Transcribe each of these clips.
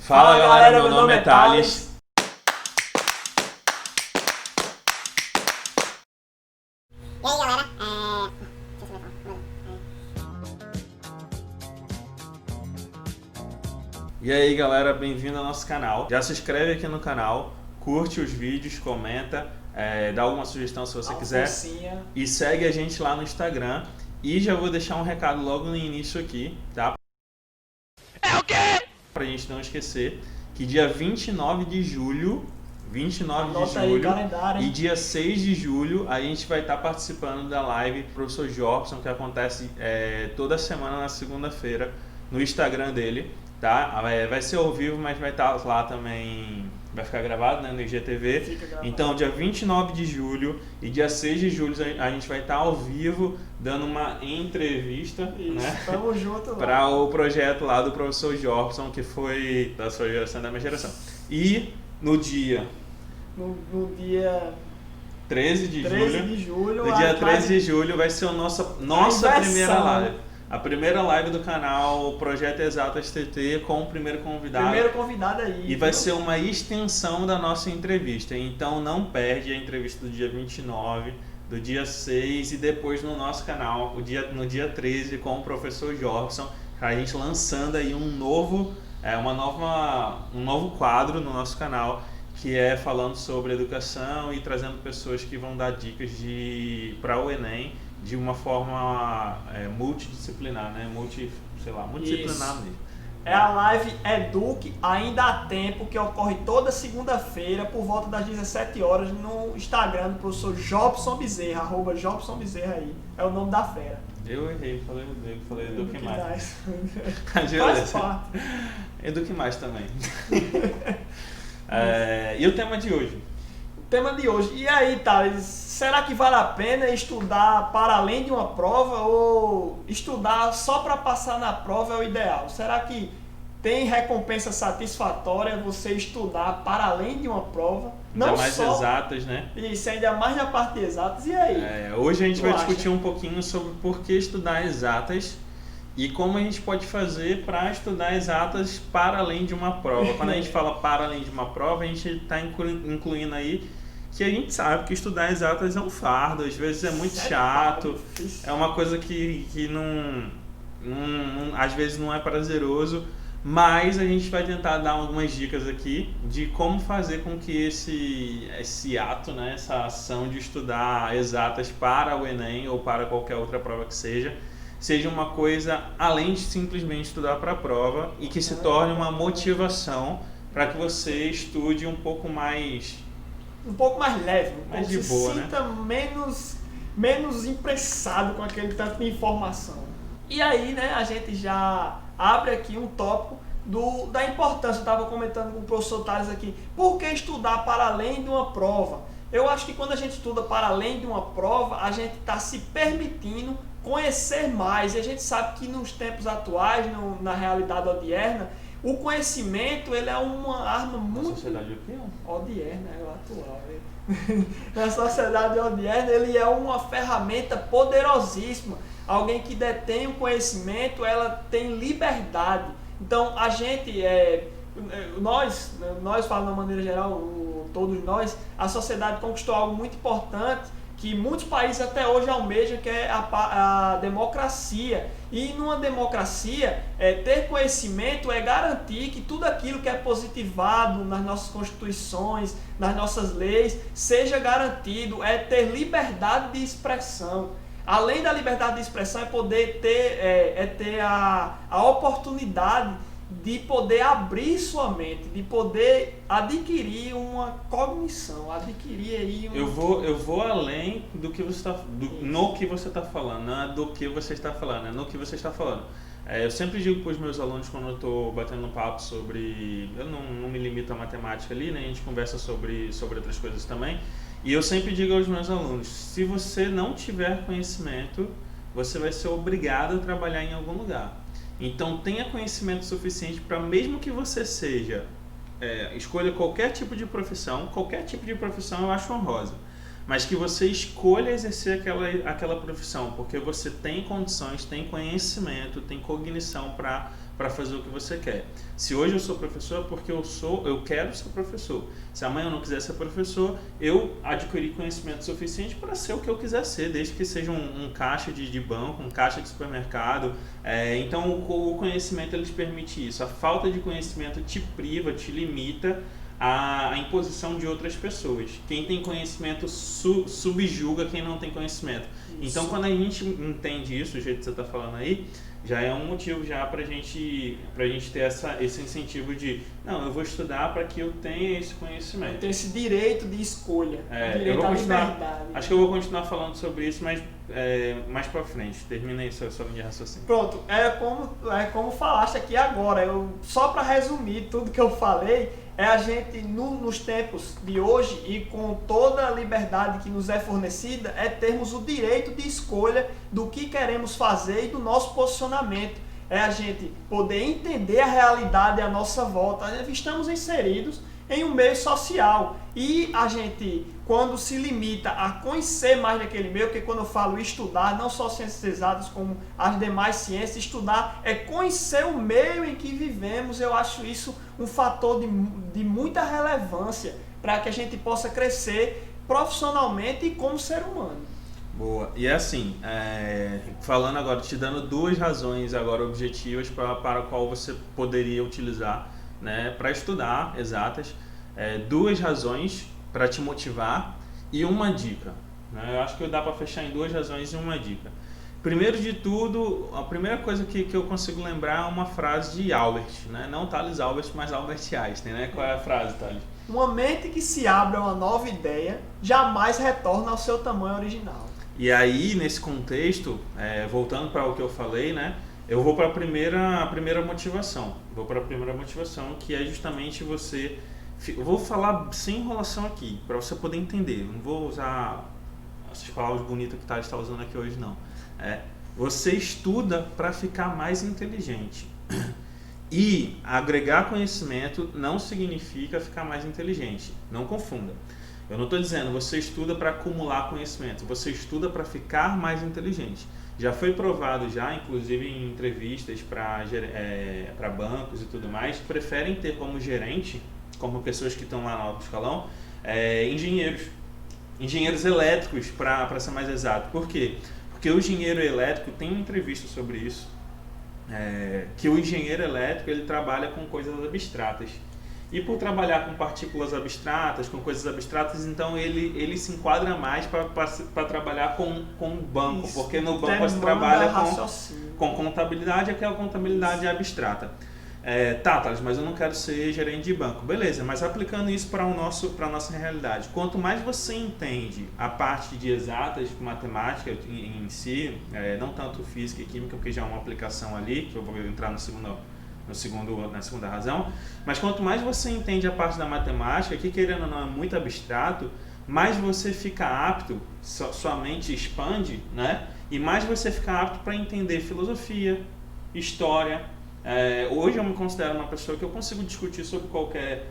Fala galera, meu nome é Thales. E aí galera, bem-vindo ao nosso canal. Já se inscreve aqui no canal, curte os vídeos, comenta, dá alguma sugestão se você quiser. E segue a gente lá no Instagram. E já vou deixar um recado logo no início aqui, tá? É o quê? Pra gente não esquecer que dia 29 de julho e dia 6 de julho a gente vai estar participando da live do professor Jobson, que acontece toda semana na segunda-feira no Instagram dele, tá? Vai ser ao vivo, mas vai estar lá também, vai ficar gravado, né, no IGTV. Então dia 29 de julho e dia 6 de julho a gente vai estar ao vivo dando uma entrevista, isso, né? Tamo junto lá. Para o projeto lá do professor Jobson, que foi da sua geração, da minha geração. E no dia 13 de julho, no dia 13 de julho vai ser a nossa primeira live. A primeira live do canal Projeto Exatas TT com o primeiro convidado. Primeiro convidado aí. E vai ser uma extensão da nossa entrevista. Então não perde a entrevista do dia 29, do dia 6 e depois no nosso canal, no dia 13 com o professor Jobson, a gente lançando aí um novo quadro no nosso canal, que é falando sobre educação e trazendo pessoas que vão dar dicas para o Enem de uma forma multidisciplinar, né? Multidisciplinar mesmo. É a live Eduque Ainda Há Tempo, que ocorre toda segunda-feira por volta das 17 horas no Instagram do professor Jobson Bezerra, @JobsonBezerra aí. É o nome da fera. Eu errei, falei Eduque Mais. Faz parte. Eduque Mais também. E o tema de hoje? O tema de hoje. E aí, Thales, será que vale a pena estudar para além de uma prova ou estudar só para passar na prova é o ideal? Será que tem recompensa satisfatória você estudar para além de uma prova? Não mais só exatas, né? Isso, ainda mais na parte de exatas. E aí? Hoje a gente vai discutir um pouquinho sobre por que estudar exatas e como a gente pode fazer para estudar exatas para além de uma prova. Quando a gente fala para além de uma prova, a gente está incluindo aí que a gente sabe que estudar exatas é um fardo, às vezes é muito chato, é uma coisa que às vezes não é prazeroso, mas a gente vai tentar dar algumas dicas aqui de como fazer com que esse ato, né, essa ação de estudar exatas para o Enem ou para qualquer outra prova que seja uma coisa além de simplesmente estudar para a prova e que se torne uma motivação para que você estude um pouco mais leve, mais de boa, se sinta, né? menos impressado com aquele tanto de informação. E aí, né, a gente já abre aqui um tópico da importância. Eu estava comentando com o professor Thales aqui, por que estudar para além de uma prova? Eu acho que quando a gente estuda para além de uma prova, a gente está se permitindo conhecer mais, e a gente sabe que nos tempos atuais, na realidade odierna, o conhecimento ele é uma arma muito... Na sociedade o quê? Odierna, é o atual. Na sociedade odierna, ele é uma ferramenta poderosíssima. Alguém que detém o conhecimento, ela tem liberdade. Então, a gente, nós falando de uma maneira geral, todos nós, a sociedade conquistou algo muito importante, que muitos países até hoje almejam, que é a democracia. E numa democracia, ter conhecimento é garantir que tudo aquilo que é positivado nas nossas constituições, nas nossas leis, seja garantido, é ter liberdade de expressão. Além da liberdade de expressão, é poder ter a oportunidade de poder abrir sua mente, de poder adquirir uma cognição, adquirir aí Eu vou além do que você no que você está falando, não é do que você está falando, é no que você está falando. Eu sempre digo para os meus alunos quando eu estou batendo um papo sobre... Eu não me limito à matemática ali, né? A gente conversa sobre outras coisas também. E eu sempre digo aos meus alunos, se você não tiver conhecimento, você vai ser obrigado a trabalhar em algum lugar. Então tenha conhecimento suficiente para, mesmo que você escolha qualquer tipo de profissão eu acho honrosa, mas que você escolha exercer aquela profissão, porque você tem condições, tem conhecimento, tem cognição para para fazer o que você quer. Se hoje eu sou professor, é porque eu quero ser professor. Se amanhã eu não quiser ser professor, eu adquiri conhecimento suficiente para ser o que eu quiser ser, desde que seja um caixa de banco, um caixa de supermercado. Então o conhecimento ele te permite isso. A falta de conhecimento te priva, te limita a imposição de outras pessoas. Quem tem conhecimento subjuga quem não tem conhecimento. Isso. Então, quando a gente entende isso, do jeito que você está falando aí, já é um motivo já pra gente ter esse incentivo de, não, eu vou estudar para que eu tenha esse conhecimento. Eu tenho esse direito de escolha, direito à liberdade. Acho que eu vou continuar falando sobre isso, mas mais pra frente. Termina aí sua linha de raciocínio. Pronto, como falaste aqui agora, só para resumir tudo que eu falei, a gente, nos tempos de hoje e com toda a liberdade que nos é fornecida, termos o direito de escolha do que queremos fazer e do nosso posicionamento. A gente poder entender a realidade à nossa volta. Estamos inseridos em um meio social e a gente, quando se limita a conhecer mais daquele meio, porque quando eu falo estudar, não só ciências exatas como as demais ciências, estudar é conhecer o meio em que vivemos. Eu acho isso um fator de muita relevância para que a gente possa crescer profissionalmente e como ser humano. Boa. E assim, falando agora, te dando duas razões agora objetivas para qual você poderia utilizar, né, para estudar exatas, duas razões para te motivar e uma dica, né? Eu acho que dá para fechar em duas razões e uma dica. Primeiro de tudo, a primeira coisa que eu consigo lembrar é uma frase de Albert, né? Não Thales Albert, mas Albert Einstein, né? Qual é a frase, Thales? Uma mente que se abre a uma nova ideia jamais retorna ao seu tamanho original. E aí, nesse contexto, voltando para o que eu falei, né? Eu vou para a primeira motivação. Vou para a primeira motivação, que é justamente você... Eu vou falar sem enrolação aqui, para você poder entender. Eu não vou usar essas palavras bonitas que o Thales está usando aqui hoje, não. Você estuda para ficar mais inteligente. E agregar conhecimento não significa ficar mais inteligente. Não confunda. Eu não estou dizendo você estuda para acumular conhecimento. Você estuda para ficar mais inteligente. Já foi provado, inclusive em entrevistas para bancos e tudo mais, preferem ter como gerente, como pessoas que estão lá no alto escalão, engenheiros elétricos, para ser mais exato. Por quê? Porque o engenheiro elétrico, tem uma entrevista sobre isso, que o engenheiro elétrico ele trabalha com coisas abstratas. E por trabalhar com partículas abstratas, com coisas abstratas, então ele se enquadra mais para trabalhar com banco. Isso, porque no banco você trabalha com contabilidade, aquela contabilidade abstrata. Thales, mas eu não quero ser gerente de banco. Beleza, mas aplicando isso para a nossa realidade. Quanto mais você entende a parte de exatas, matemática em si, não tanto física e química, porque já é uma aplicação ali, que eu vou entrar na segunda razão, mas quanto mais você entende a parte da matemática, que querendo ou não é muito abstrato, mais você fica apto, sua mente expande, né? E mais você fica apto para entender filosofia, história. Hoje eu me considero uma pessoa que eu consigo discutir sobre qualquer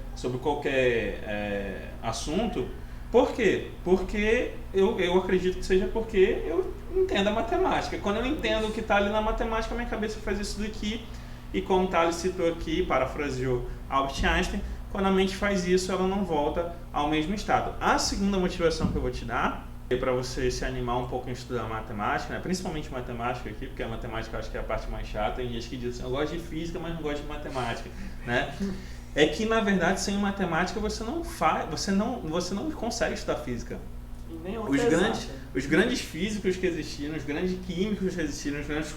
assunto. Por quê? Porque eu acredito que seja porque eu entendo a matemática. Quando eu entendo o que está ali na matemática, minha cabeça faz isso daqui. E como o Thales citou aqui, parafraseou Albert Einstein, quando a mente faz isso, ela não volta ao mesmo estado. A segunda motivação que eu vou te dar é para você se animar um pouco em estudar matemática, né? Principalmente matemática aqui, porque a matemática eu acho que é a parte mais chata. Tem gente que diz assim, eu gosto de física, mas não gosto de matemática, né? É que, na verdade, sem matemática você não consegue estudar física. Os grandes físicos que existiram, os grandes químicos que existiram, os grandes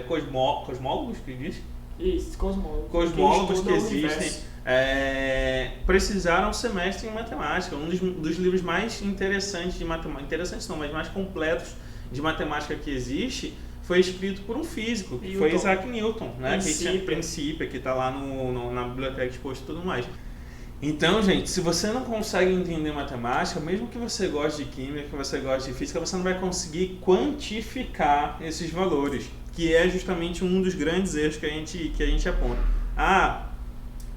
cosmólogos que diz? Isso, cosmólogos que existem, precisaram ser mestre em matemática. Um dos livros mais interessantes de matemática, interessantes não, mas mais completos de matemática que existe, foi escrito por um físico, que foi Isaac Newton, né? Que tinha Princípio, que está lá na biblioteca exposto e tudo mais. Então, gente, se você não consegue entender matemática, mesmo que você goste de química, que você goste de física, você não vai conseguir quantificar esses valores, que é justamente um dos grandes erros que a gente aponta.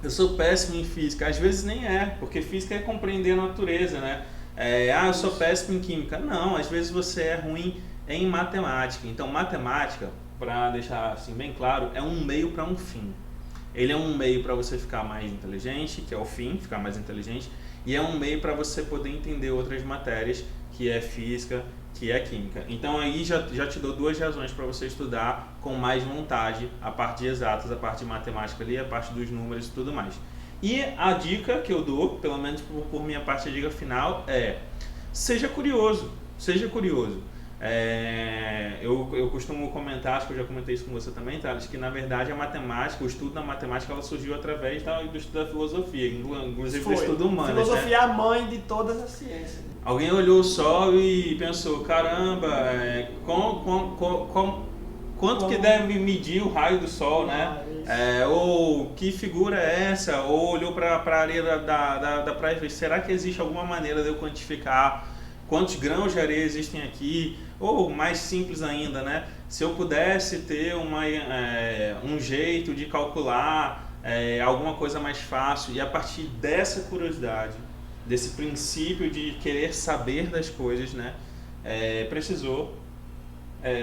Eu sou péssimo em física. Às vezes nem porque física é compreender a natureza, né? Eu sou péssimo em química. Não, às vezes você é ruim em matemática. Então, matemática, para deixar assim bem claro, é um meio para um fim. Ele é um meio para você ficar mais inteligente, que é o fim, ficar mais inteligente, e é um meio para você poder entender outras matérias, que é física, que é química. Então aí já te dou duas razões para você estudar com mais vontade a parte de exatas, a parte de matemática ali, a parte dos números e tudo mais. E a dica que eu dou, pelo menos por minha parte, a dica final é: seja curioso, seja curioso. Eu costumo comentar, acho que eu já comentei isso com você também, Thales, que na verdade a matemática, o estudo da matemática, ela surgiu através do estudo da filosofia, inclusive do estudo humano. Filosofia é a mãe de todas as ciências. Alguém olhou o Sol e pensou, caramba, quanto que deve medir o raio do Sol, né? Ou que figura é essa? Ou olhou para a areia da praia e fez, será que existe alguma maneira de eu quantificar quantos grãos de areia existem aqui? Ou mais simples ainda, né? Se eu pudesse ter um jeito de calcular alguma coisa mais fácil, e a partir dessa curiosidade, desse princípio de querer saber das coisas, né? Precisou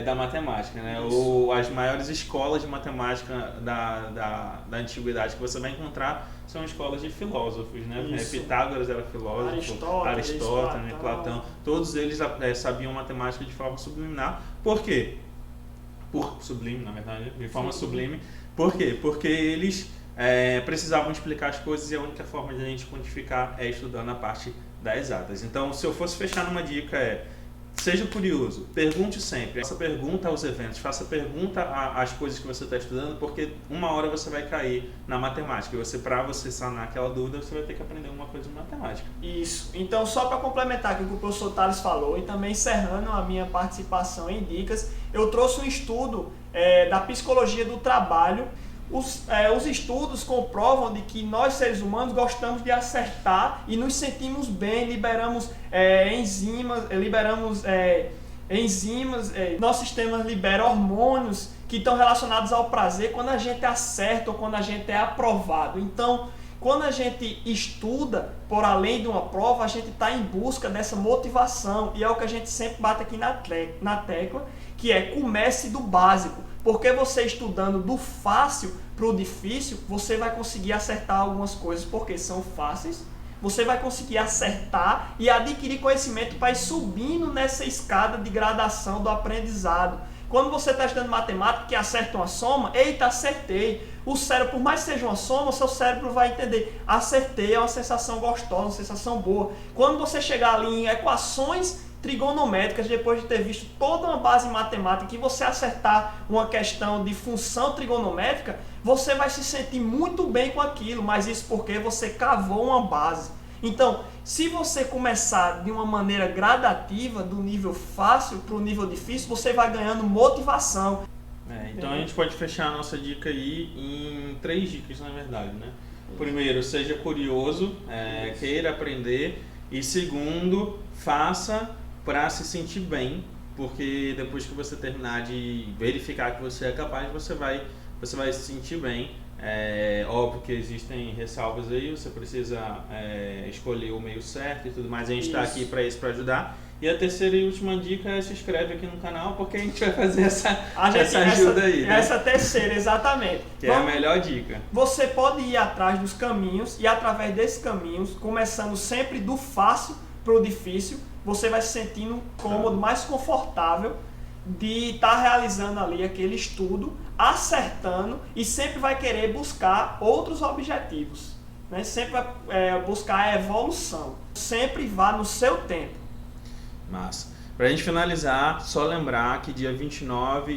da matemática, né? Ou as maiores escolas de matemática da antiguidade que você vai encontrar são escolas de filósofos, né? Pitágoras era filósofo, Aristóteles, Platão, todos eles sabiam matemática de forma subliminar. Por quê? Sublime, na verdade, de forma sublime. Por quê? Porque eles precisavam explicar as coisas e a única forma de a gente quantificar é estudando a parte das exatas. Então, se eu fosse fechar numa dica seja curioso, pergunte sempre, faça pergunta aos eventos, faça pergunta às coisas que você está estudando, porque uma hora você vai cair na matemática e para você sanar aquela dúvida, você vai ter que aprender uma coisa de matemática. Isso. Então, só para complementar o que o professor Thales falou e também encerrando a minha participação em dicas, eu trouxe um estudo da psicologia do trabalho. Os estudos comprovam de que nós, seres humanos, gostamos de acertar e nos sentimos bem, liberamos enzimas, nosso sistema libera hormônios que estão relacionados ao prazer quando a gente acerta ou quando a gente é aprovado. Então, quando a gente estuda por além de uma prova, a gente está em busca dessa motivação, e é o que a gente sempre bate aqui na tecla, que comece do básico. Porque você estudando do fácil para o difícil, você vai conseguir acertar algumas coisas porque são fáceis, você vai conseguir acertar e adquirir conhecimento para ir subindo nessa escada de gradação do aprendizado. Quando você está estudando matemática que acerta uma soma, eita, acertei. O cérebro, por mais que seja uma soma, o seu cérebro vai entender. Acertei, é uma sensação gostosa, uma sensação boa. Quando você chegar ali em equações trigonométricas, depois de ter visto toda uma base matemática, que você acertar uma questão de função trigonométrica, você vai se sentir muito bem com aquilo, mas isso porque você cavou uma base. Então, se você começar de uma maneira gradativa, do nível fácil para o nível difícil, você vai ganhando motivação. Então a gente pode fechar a nossa dica aí em 3 dicas, na verdade, né? Primeiro, seja curioso, queira aprender, e segundo, faça para se sentir bem, porque depois que você terminar de verificar que você é capaz, você vai se sentir bem. Óbvio que existem ressalvas aí, você precisa escolher o meio certo e tudo mais, a gente está aqui para isso, para ajudar. E a terceira e última dica é: se inscreve aqui no canal, porque a gente vai fazer essa ajuda aí, né? Essa terceira, exatamente. Que é a melhor dica. Você pode ir atrás dos caminhos, e através desses caminhos, começando sempre do fácil para o difícil, você vai se sentindo cômodo, mais confortável de estar realizando ali aquele estudo, acertando, e sempre vai querer buscar outros objetivos, né? Sempre vai buscar a evolução. Sempre vá no seu tempo. Massa. Pra gente finalizar, só lembrar que dia 29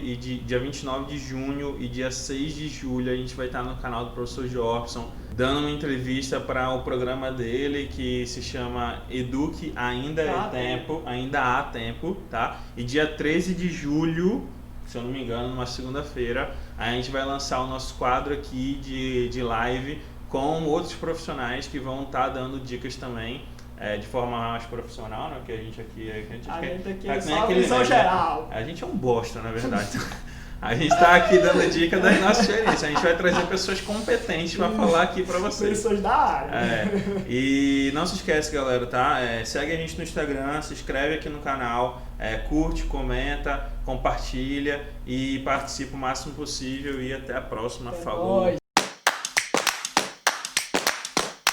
de junho e dia 6 de julho a gente vai estar no canal do professor Jorson dando uma entrevista para o programa dele que se chama Eduque Ainda Há Tempo, tá? E dia 13 de julho, se eu não me engano, numa segunda-feira, a gente vai lançar o nosso quadro aqui de live com outros profissionais que vão estar dando dicas também. De forma mais profissional, né? Porque a gente aqui é só a visão geral. A gente é um bosta, na verdade. A gente está aqui dando dica das nossas experiências. A gente vai trazer pessoas competentes para falar aqui para vocês. Pessoas da área. E não se esquece, galera, tá? Segue a gente no Instagram, se inscreve aqui no canal, curte, comenta, compartilha e participa o máximo possível. E até a próxima. Falou!